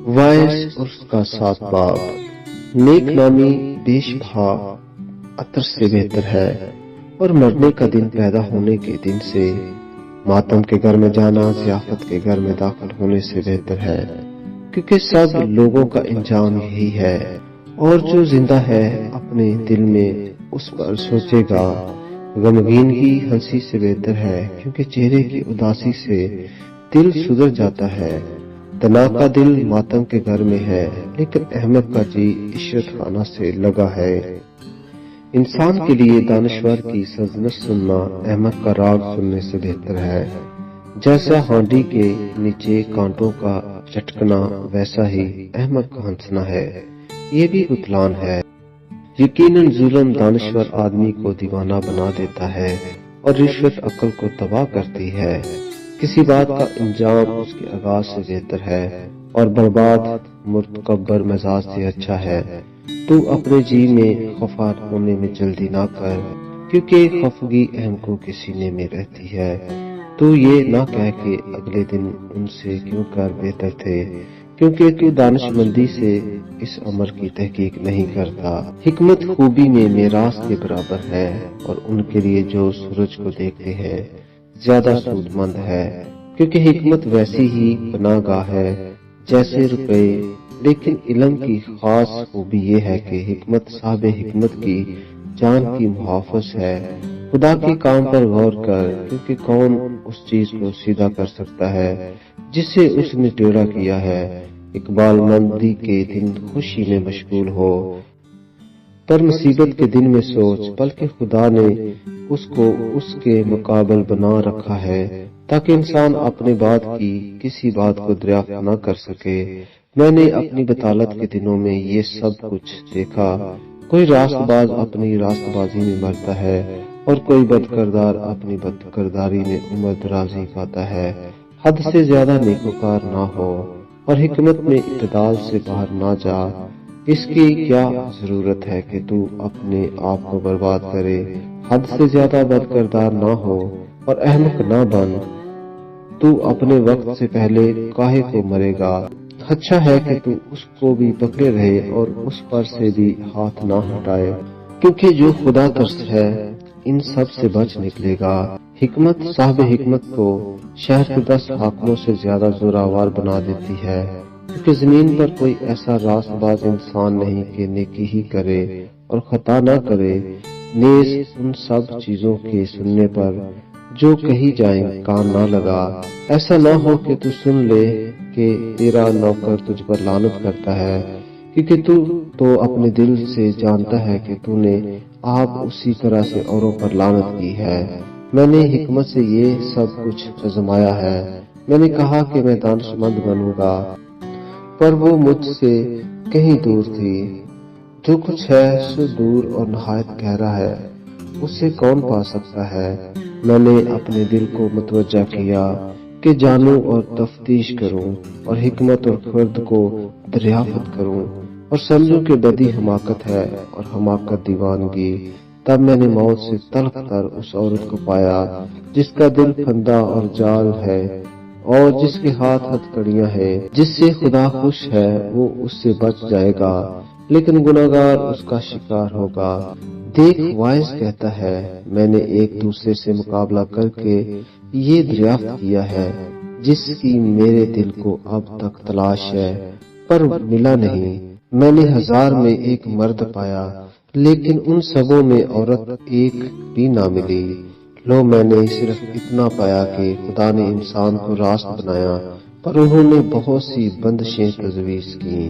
Voice اور اس کا 7 باب۔ نیک نامی بیش بہا عطر سے بہتر ہے، اور مرنے کا دن پیدا ہونے کے دن سے ماتم کے گھر میں جانا ضیافت کے گھر میں داخل ہونے سے بہتر ہے، کیونکہ سب لوگوں کا انجام یہی ہے، اور جو زندہ ہے اپنے دل میں اس پر سوچے گا۔ غمگینگی ہنسی سے بہتر ہے، کیونکہ چہرے کی اداسی سے دل سدھر جاتا ہے۔ تنا کا دل ماتم کے گھر میں ہے، لیکن احمد کا جی عشرت خانہ سے لگا ہے۔ انسان کے لیے دانشور کی سرزنش سننا احمد کا راگ سننے سے بہتر ہے۔ جیسا ہانڈی کے نیچے کانٹوں کا چٹکنا، ویسا ہی احمد کا ہنسنا ہے، یہ بھی بتلان ہے۔ یقیناً ظلم دانشور آدمی کو دیوانہ بنا دیتا ہے، اور رشوت عقل کو تباہ کرتی ہے۔ کسی بات کا انجام اس کے آغاز سے بہتر ہے، اور برباد مرتکبر مزاج سے اچھا ہے۔ تو اپنے جی میں خفا ہونے میں جلدی نہ کر، کیونکہ خفگی اہم کو کے سینے میں رہتی ہے۔ تو یہ نہ کہہ کہ اگلے دن ان سے کیوں کر بہتر تھے، کیونکہ تو دانش مندی سے اس امر کی تحقیق نہیں کرتا۔ حکمت خوبی میں میراث کے برابر ہے، اور ان کے لیے جو سورج کو دیکھتے ہیں زیادہ سود مند ہے، کیونکہ حکمت ویسی ہی پناہ گاہ ہے جیسے روپے۔ لیکن علم کی خاص خوبی یہ ہے کہ حکمت صاحب حکمت کی جان کی محافظ ہے۔ خدا کے کام پر غور کر، کیونکہ کون اس چیز کو سیدھا کر سکتا ہے جسے اس نے ٹیڑھا کیا ہے۔ اقبال مندی کے دن خوشی میں مشغول ہو، پر مصیبت کے دن میں سوچ، بلکہ خدا نے اس کو اس کے مقابل بنا رکھا ہے تاکہ انسان اپنے بعد کی کسی بات کو دریافت نہ کر سکے۔ میں نے اپنی بطالت کے دنوں میں یہ سب کچھ دیکھا۔ کوئی راست باز اپنی راست بازی میں مرتا ہے، اور کوئی بد کردار اپنی بد کرداری میں عمر درازی پاتا ہے۔ حد سے زیادہ نیکوکار نہ ہو، اور حکمت میں اعتدال سے باہر نہ جا۔ اس کی کیا ضرورت ہے کہ تو اپنے آپ کو برباد کرے؟ حد سے زیادہ بد کردار نہ ہو اور احمق نہ بن۔ تو اپنے وقت سے پہلے کاہے کو مرے گا؟ اچھا ہے کہ تو اس کو بھی پکڑے رہے اور اس پر سے بھی ہاتھ نہ ہٹائے، کیونکہ جو خدا ترس ہے ان سب سے بچ نکلے گا۔ حکمت صاحب حکمت کو شہر کے 10 حاکموں سے زیادہ زوراور بنا دیتی ہے، کیونکہ زمین پر کوئی ایسا راست باز انسان نہیں کہ نیکی ہی کرے اور خطا نہ کرے۔ نیز ان سب چیزوں کے سننے پر جو کہی جائیں کان نہ لگا۔ ایسا نہ ہو کہ تو سن لے کہ تیرا نوکر تجھ پر لعنت کرتا ہے، کیونکہ تو اپنے دل سے جانتا ہے کہ تو نے آپ اسی طرح سے اوروں پر لعنت کی ہے۔ میں نے حکمت سے یہ سب کچھ آزمایا ہے۔ میں نے کہا کہ میں دانش مند بنوں گا، پر وہ مجھ سے کہیں دور تھی۔ جو کچھ ہے سو دور اور نہایت گہرا ہے، اسے کون پا سکتا ہے؟ میں نے اپنے دل کو متوجہ کیا کہ جانوں اور تفتیش کروں، اور حکمت اور خرد کو دریافت کروں، اور سمجھوں کہ بدی حماقت ہے اور حماقت دیوانگی۔ تب میں نے موت سے تلخ تر اس عورت کو پایا جس کا دل پھندا اور جال ہے، اور جس کے ہاتھ ہتھکڑیاں ہیں۔ جس سے خدا خوش ہے وہ اس سے بچ جائے گا، لیکن گناہگار اس کا شکار ہوگا۔ دیکھ، وائز کہتا ہے، میں نے ایک دوسرے سے مقابلہ کر کے یہ دریافت کیا ہے جس کی میرے دل کو اب تک تلاش ہے، پر ملا نہیں۔ میں نے 1000 میں ایک مرد پایا، لیکن ان سبوں میں عورت ایک بھی نہ ملی۔ لو، میں نے صرف اتنا پایا کہ خدا نے انسان کو راست بنایا، پر انہوں نے بہت سی بندشیں تجویز کی۔